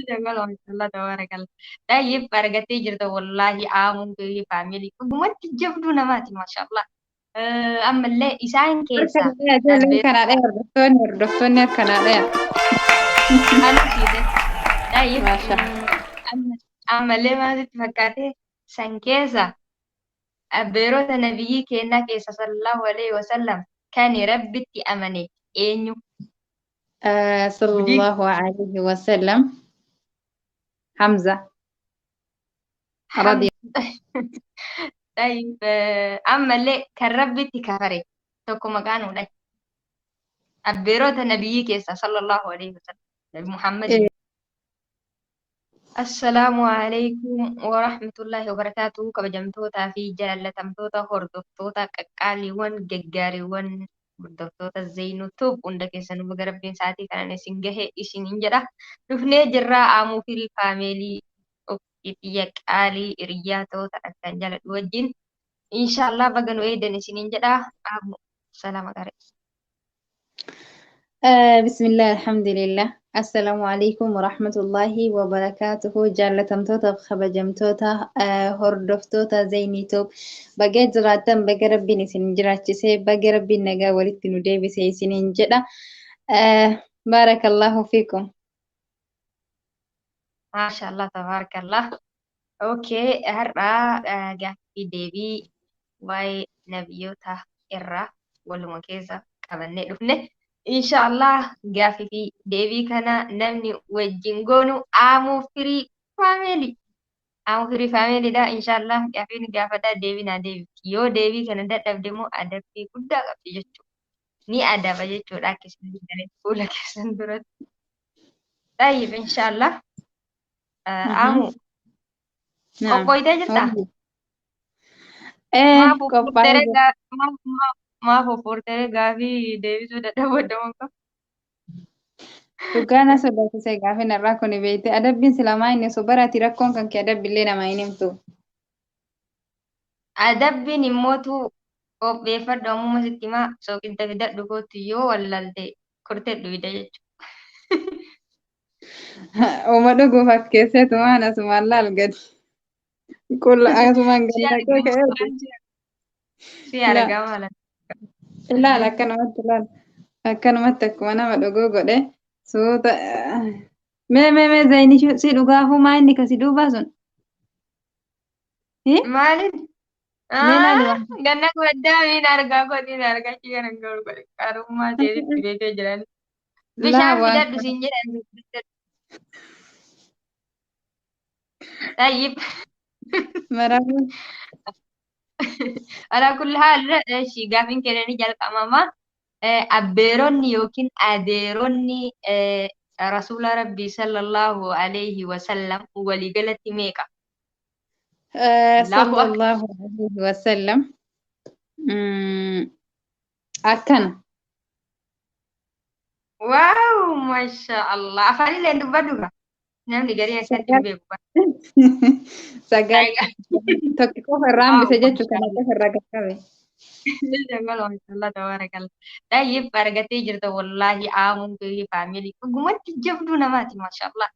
جمال ما شاء الله تبارك الله. طيب فرقتي جرت والله عام في فاميلي قمت جبدو نماتي ما شاء الله. أما اللي إسان كيسا Harkadhee ijoolleen أبير kanaadha hordoftoonni harkanaadha. أنا سيدة. طيب Maasha. أما اللي ما تتفكرتي سان كيسا أبيرو نبي كينا كيسا صلى الله عليه وسلم كان ربتي أمني إنيو صلى بديك الله عليه وسلم. حمزة رضي. حمد. طيب أما اللي كان ربتي كفري توكو مكانو ده أبيرو نبي كيسا صلى الله عليه وسلم نبي محمد. إيه. السلام عليكم ورحمة الله وبركاته كبجمتوتا في جالتمتوتا هردفتوتا ققاليوان ججاريوان هردفتوتا زينو توب عندك سنو بغربين ساعتي كان نسنجه إسين إنجدا رفني جرا آمو في الفاميلي أوكيتيا قالي إرياتو تأكن جالت وجين إن شاء الله بغنو إيدن إسين إنجدا آمو سلام عليكم. بسم الله الحمد لله السلام عليكم ورحمة الله وبركاته جالتمتوتا خبجمتوتا هردفتوتا زينيتوب بقيت زراتن بقى ربي نسين جراتشسي بقى ربي نقا ولدت نديبي سيسين جدا بارك الله فيكم. ما شاء الله تبارك الله. أوكي هرا gaaffii deebii waa'ee nabiyyoota irraa waluma keessa qabannee dhufne. Inshaallah gaaffii fi deebii kana namni wajjin goonu aamuu firii faameeli. Aamuu firii faameelidha. Inshaallah gaaffii gaafataa deebii naa deebifti. Yoo deebii kana dadhabde immoo adabbii guddaa qabdi jechuudha. Ni adaba jechuudha akkasuma galee fuula keessan duratti. Tayyib inshaallah aamuu نعم. qophooytee jirtaa? إيه Maaf قبائل. furtere gaafii deebisuu dadhabuu qaba. Dhugaana sodaachisee gaafa narraa kun beekte adabbiin silamaa inni osoo baraati rakkoon kan kee adabbiillee namaa hin himtu. Adabbiin immootu qopheeffadhu ammuma sitti himaa sooqinta fidadhu kootu yoo wallalte kurtedhu ida jechuudha. Uuma dhuguuf as keesseetu waan asumaan laal gadi. Qulla asumaan Si gadi dhaqee argamu ka'eetu. waan si La argama ala. ilaal akkanumatti ilaal. Akkanumatti akkuma nama dhuguu godhe suuta. Mee zayini si dhugaafuu maa inni kasi duubaa sun? Maalin? Mee laali waan. Ganna guddaa miin argaa kooti argaa chi kan hin gahu godhe qarummaa seetitti beekee jiran. Laa Bishaan waan fidadhu siin jedhan. Tayyib. marabu. Alaa kulli haal gaafiin kennanii jalqabama. Abbeeronni yookiin adeeronni rasuula rabbii sallallahu alayhi wasallam waliigalatti meeqa? Allahu akbar. Sallallahu alaihi wasallam. Akkana. Waaw masha Allah. Afaanillee dubbadhu qaba. Namni gariin akkatti hin Sagal. beeku. Sagal. Tokko qofa irraa Waaw hambise jechuudha masha kana Allah. qofa irraa qaqqabe. Jamal masha Allah tabarakallah. Tayyib argatee jirta wallahi aamuun fi faamilii dhugumatti jabduu namaati masha Allah.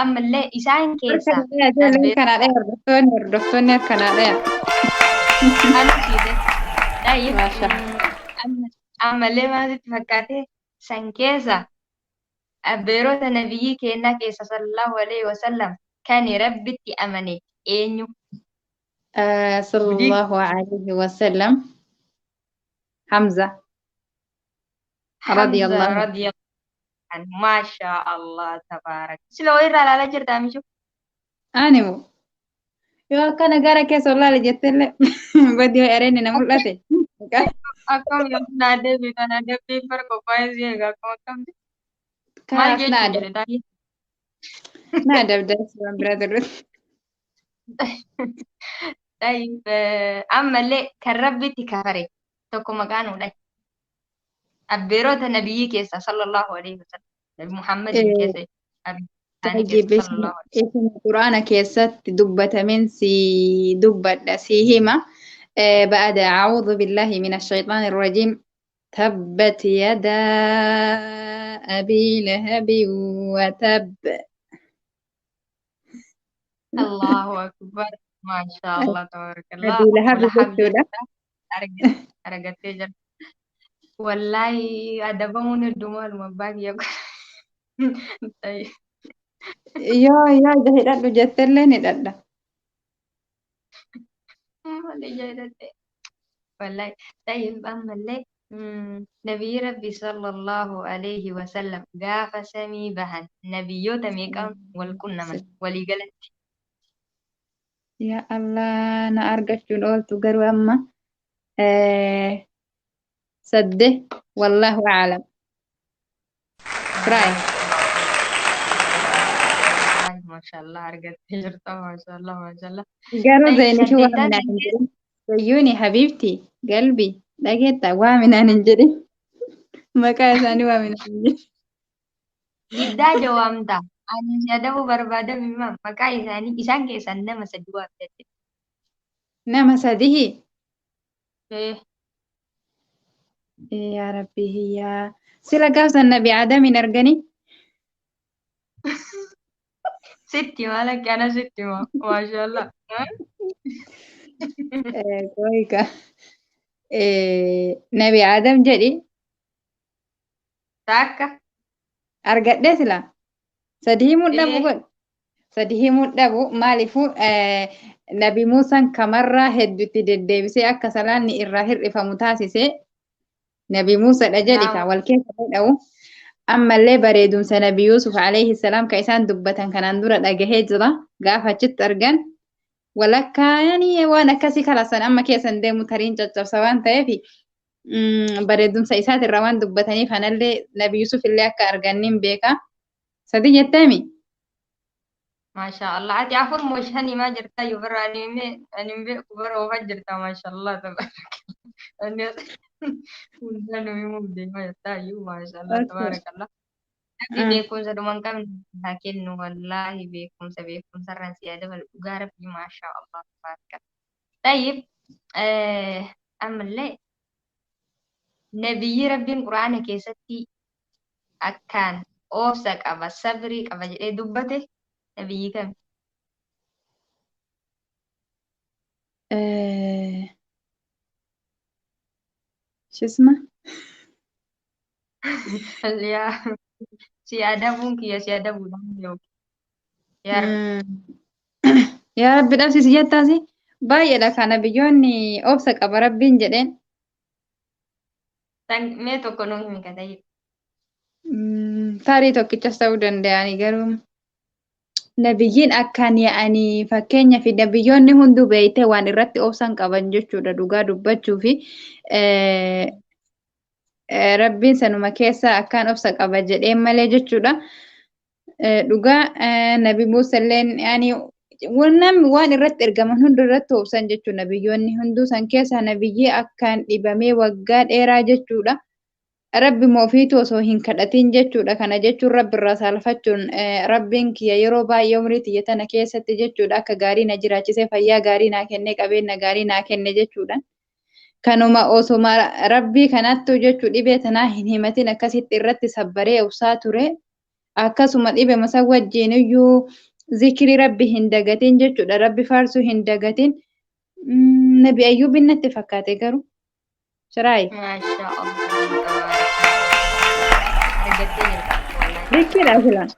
Ammallee isaan keessa Harkadhee ijoolleen abbeerota kanaadha hordoftoonni harkanaadha. ana siide. Tayyib Maasha. ammallee maalitti fakkaate san keessa abbeerota nabiyyi keenyaa keessa sallallahu alaihi wasallam kan rabbitti amane eenyu? صلى Budiik الله عليه وسلم. حمزة رضي Hamza الله عنه. radiyallahu anhu. Masha Allah tabaarak. Siloo irraa ilaalaa jirtaa mishu? أنمو yoo akkana gara keessa olaale jettellee badii ho'areenni na mul'ate. Akkam yookiin aadee fi kan aadee farqa qophaa'ee si eegaa akkam akkamti? Maal Kaas jechuu jedhe taa'ee? na adabdaas waan bira turre. Tayyib ammallee kan rabbitti kafare tokko maqaanuudha. Abbeerota nabiyyi keessa sallallahu alaihi wasallam. Nabi Muhammadin keessa isaanii طيب keessa sallallahu alaihi اسم القرآن كيست دبة من سي دبة سيهما بعد أعوذ بالله من الشيطان الرجيم تبت يدا أبي لهب وتب الله أكبر. ما شاء الله تبارك الله. أبي لهب والحمد جتشولا. لله. أرجت أرجت جل. والله ada bangun الدموع المباقي يقول. طيب. يا جهدت جتلين هدأ. ما دي جاية. والله. طيب أما اللي نبي ربي صلى الله عليه وسلم قاف سمي بهن نبيو تميكا والكن من ولي قلت. يا الله أنا أرجع شلول تقروا أما آه سده والله أعلم. ما راي شاء الله والله ما شاء الله أرقد هجرتها ما شاء الله ما شاء الله. قالوا طيب زيني شو سديتها من دنجل. أنجلي. زيوني حبيبتي قلبي لقيت وامن أنجلي. ما كان ثاني وامن أنجلي. Diddaa jawaamta. Ani si adabu barbaadame maa maqaa isaanii isaan keessaa nama sadi waamte. نعم سده. Eh, يا ربي هي سلا قاوس النبي عدم من أرجني. sitti maalaki ana sitti maa maashaallah. كويكا نبي عدم جدي Taakka. أرجع سلا سده مدة Eh, بقول سده مدة بو مالفو نبي موسى كمرة هدوتي ددبسي أكسلان إرهر إفمتاسسي نبي موسى الأجلك naam. والكيف أو أما اللي بريدون سنبي يوسف عليه السلام كيسان دبة كان أندورة أجهزة قافة جت أرجن ولك يعني وانا كسي خلاص أما كيسان ديمو ترين جتر سوان تيفي بريدون سيسات الروان دبتني فانا اللي نبي يوسف اللي أكا أرجنين بيكا صديق التامي Maashaallah. Ati afur mooshanii maa jirtaa yoo barra ani beeku bara oofaa jirta maashaallah tabaarakallah. Ani hundaa numi mugdee maa jirtaa iyyuu maashaallah أوكي tabaarakallah. Rabbi beekumsa dhuman qabne haa kennu wallaahi beekumsa irraan si adabalu dhugaa rabbi maashaa Allah tabaaraka. Tayyib ammallee nabiyyi rabbiin quraana keessatti akkaan obsa qaba sabrii qaba jedhee dubbate nabiyyi kami? أه... شو اسمه Yaa si adabuun kiyya si adabuudhaan yookiin yaa مم. يا رب نفسي سجدتاسي باي لك أنا بيوني أوبسك أبا ربين جدين mee tokko nuu himi ka tayyib. taarii tokkichas ta'uu danda'ani garuu nabiyyiin akkaan yaa'anii fakkeenya fi nabiyyoonni hunduu beeytee waan irratti obsan qaban jechuudha dhugaa dubbachuu fi rabbiin sanuma keessa akkaan obsa qaba jedheen malee jechuudha. Dhugaa nabi Muusalleen yaani namni waan irratti ergaman hundi irratti obsan jechuudha nabiyyoonni hunduu san keessa nabiyyii akkaan dhibamee waggaa dheeraa jechuudha. Rabbi moofiitu osoo hin kadhatin jechuudha. Kana jechuun rabbi irraa saalfachuun rabbiin kiyya yeroo baay'ee umrii tiyya tana keessatti jechuudha akka gaarii na jiraachisee fayyaa gaarii naa kenne qabeenya gaarii naa kenne jechuudha. Kanuma osuma rabbii kanattu jechuu dhibee tanaa hin himatin akkasitti irratti sabbaree obsaa ture. Akkasuma dhibee masa wajjin iyyuu zikrii rabbi hin dagatin jechuudha. Rabbi faarsuu hin dagatin. Nabi Ayyuubin natti fakkaate garuu. Shiraayi. Maashaa Allah tabaarakallah. Argattee jirta wallaahi. Bikkiidha filan.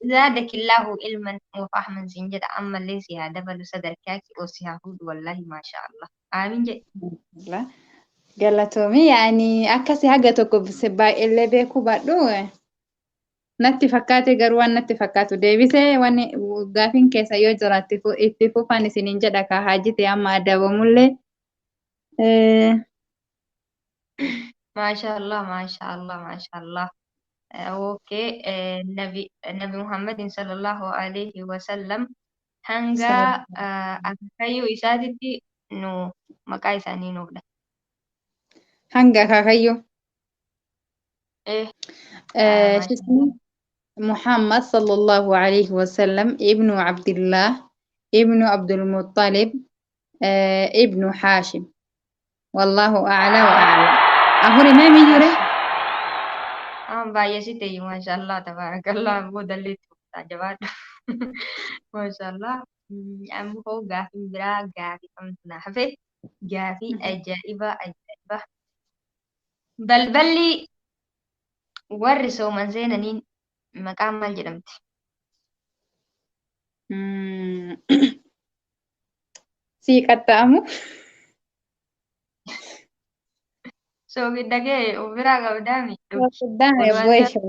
زادك الله علما وفهما سنجد أما اللي هذا بلو صدر كاكي أو سيهود والله ما شاء الله آمين جي. Galatoomii yaani akkasii haga tokko baay'illee beekuu baadhu natti fakkaate garuu waan natti fakkaatu deebisee waan gaafiin keessa yoo jiraatti itti fufan isiniin jedha kaa haajite amma adabamullee. ما شاء الله ما شاء الله ما شاء الله. أوكي نبي محمد صلى الله عليه وسلم hanga akaakayyuu isaatitti nu maqaa isaanii nuuf dha. Hanga akaakayyuu. Eh, محمد صلى الله عليه وسلم ابن عبد الله ابن عبد المطلب ابن حاشم والله أعلى وأعلم أهوري ما ميجوري baay'ee si ta'e maashaallah tabaarakallah booda illee جواد. ما شاء الله. أم هو قافي برا قافي أمتنا حفي قافي أجائبة أجائبة بلبلي ورثوا من زيننين مقام مال جرمت sii qaxxaamu soogidagee ubiraa qabdaami soogiddaa walumaan boysha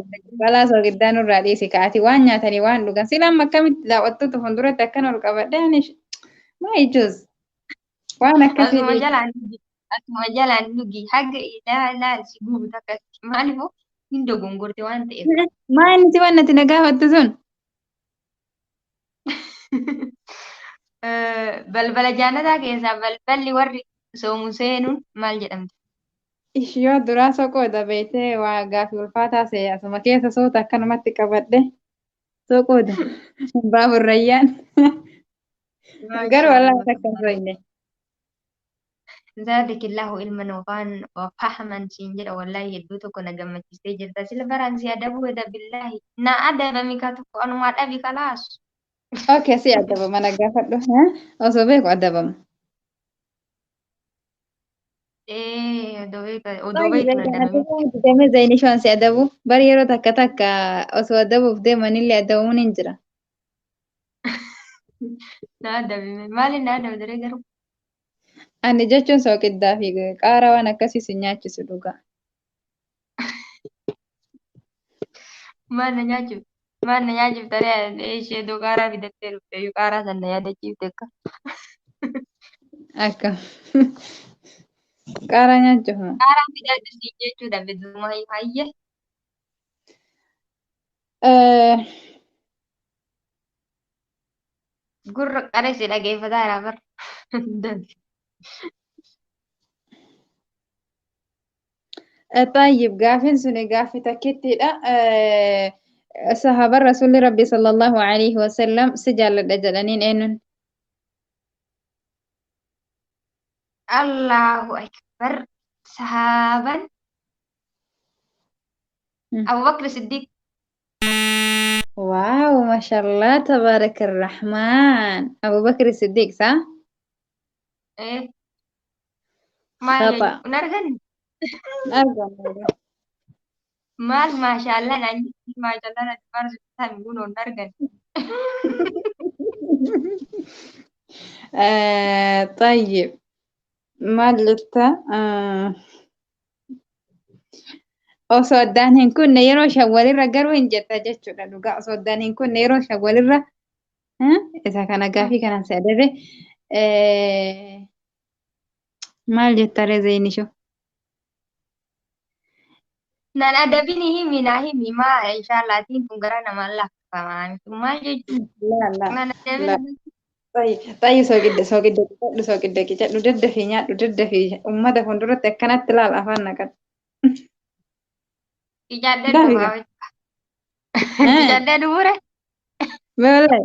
balaa soogiddaa nurraa dhiisi ka'ati waan nyaatanii waan dhugan silaan akkamitti daawwattoota fuulduratti akkan ol qabadhe ani maa ijoos waan akkasii asuma dhiisi. jalaan dhugi asuma jalaan dhugi haga ilaal si guutu akkasi maaliifuu hin dogongorte waan ta'eef. Maa inni si waan ati na gaafattu sun Balbala jaannataa keessaa balballi warri soomu seenuun maal jedhamti? ishiyoo duraa soqooda beektee waa gaafii ulfaataa see asuma keessa soota akkanumatti qabadhe soqooda baaburrayyaan garuu walaa Maashaallah. takka hin soyne. Zaadikillahu ilma noofaan fahaman siin jedha wallahi hedduu tokko na gammachiistee jirta. Sila baraan si adabuu eda billahi. Na adabami ka tokko anumaa dhabi kalaas. Okay, si adabama na gaafadhu osoo beeku adabama. Odoo beektu na adabame. Damee zayini shan si adabu bari yeroo takka takka osoo adabuuf deemanillee adabuun hin jira. Na adabame. Maali na adabdare garuu? Ani jechuun soogiddaa fi qaaraa waan akkasii si nyaachisu dhugaa. Maal na nyaachuuf? Maal na nyaachuuf taree ishee doo qaaraa fidattee dhufte iyyuu qaaraa san na yaadachiifte akka. Akka qaaraa nyaachuuf moo? Qaaraa fidadhu siin jechuudha biduma hayyee. Gurra qaresi dhageeffataa jira bar. طيب gaafin suni gaafii takkittiidha. Sahaaba rasuulli rabbi sallallahu alaihi wasallam si jaalladha jedhaniin eenyuun? Allahu akbar. Sahaban Abu Bakr Siddiq. Waaw, mashallah, tabarakarrahman. Abu Bakr Siddiq sah? Eh, maal Khata. unargan? Argan. Maal maashaallah naan jetti maashaallah natti faarsu taami kun unargan. طيب maal jetta osoo addaan hin kunne yeroo shawwalirra garuu hin jetta jechuudha dhugaa osoo addaan hin kunne yeroo shawwalirra isa kana gaafii kanan si adabe maal jetta ree zeynisho Naan adabini himi naa himi maa inshaallatiin kun gara namaan lakkaa'amaa maal jechuudha. la la Naan la adabini. طيب soogidda qicadhu daddafii nyaadhu daddafii ummata fuulduratti akkanatti laala afaan naqadhu Ijaadda daafi dhumaa ijaadda dhuure. Beelay.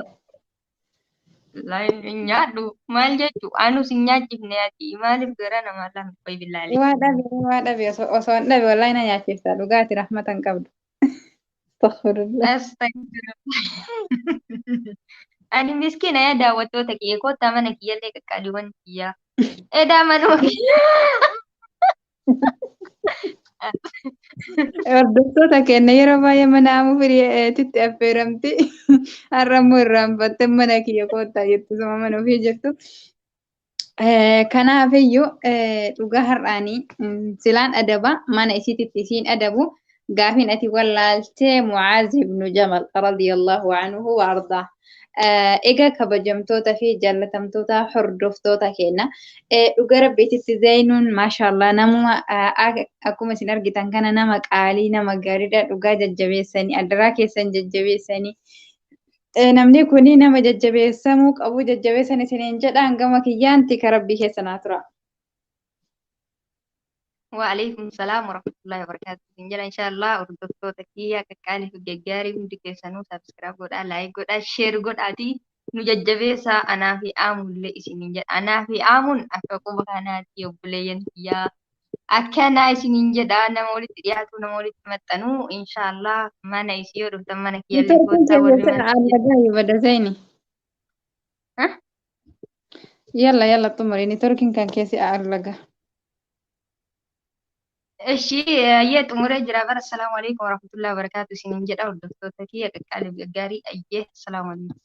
Lain nyaadhu maal jechuudha anu si nyaachifne ati maaliif gara namaan lakkaa'u billaalee. Waa dhabe osoo hin dhabe wallahi na nyaachifta dhugaati rahmata hin qabdu. Astaghfirullah. Astagfirullah. Ani miskiina yaa daawwattoota kiyya kottaa mana kiyyallee qaqqaaliiwwan kiyyaa. Edaa manuma kiyyaa. Hordoftoota keenya yeroo baay'ee mana amuu firiyeetitti affeeramti. Har'ammoo irraanfattee mana kiyya koottaa jettu sama mana ofii jettu. Kanaafiyyuu dhugaa har'aanii silaan adaba mana isiititti isiin adabu gaafin ati wallaaltee Mucaaz ibnu Jamal radiyallahu anhu wa ardaa. Egaa kabajamtoota fi jaallatamtoota hordoftoota keenya dhuga rabbiititti zaynuun maashaallah namuma akkuma isin argitan kana nama qaalii nama gaariidha dhugaa jajjabeessanii addaraa keessan jajjabeessanii namni kuni nama jajjabeessamuu qabu jajjabeessan isiniin jedhaan gama kiyyaanti ka rabbii keessanaa tura. Waalaikum salam warahmatullahi wabarakatuh. Injala inshallah hordoftoota kiyya qaqqaalii fi gaggaarii hundi keessanuu sabskiraayib godhaa, laayik godhaa, sheer godhaati. Nu jajjabeessaa anaa fi aamullee isiniin jedha. Anaa fi aamuun akka quba kanaatti obboleeyyan kiyyaa akkana isiniin jedha nama walitti dhiyaatu nama walitti maxxanuu inshaallah mana isii yoo dhuftan mana kiyyallee Neetworkiin koottaa warri keessa mana allagaa ibada zayni. Hah? Yalla yalla xumuri neetworkiin kan keessi allaga. Ishii ayyee xumuree jira bara assalaamu alaikum warahmatullahi wabarakaatu isiniin jedha hordoftoota kiyya qaqqaalii gaggaarii ayyee assalaamu alaikum.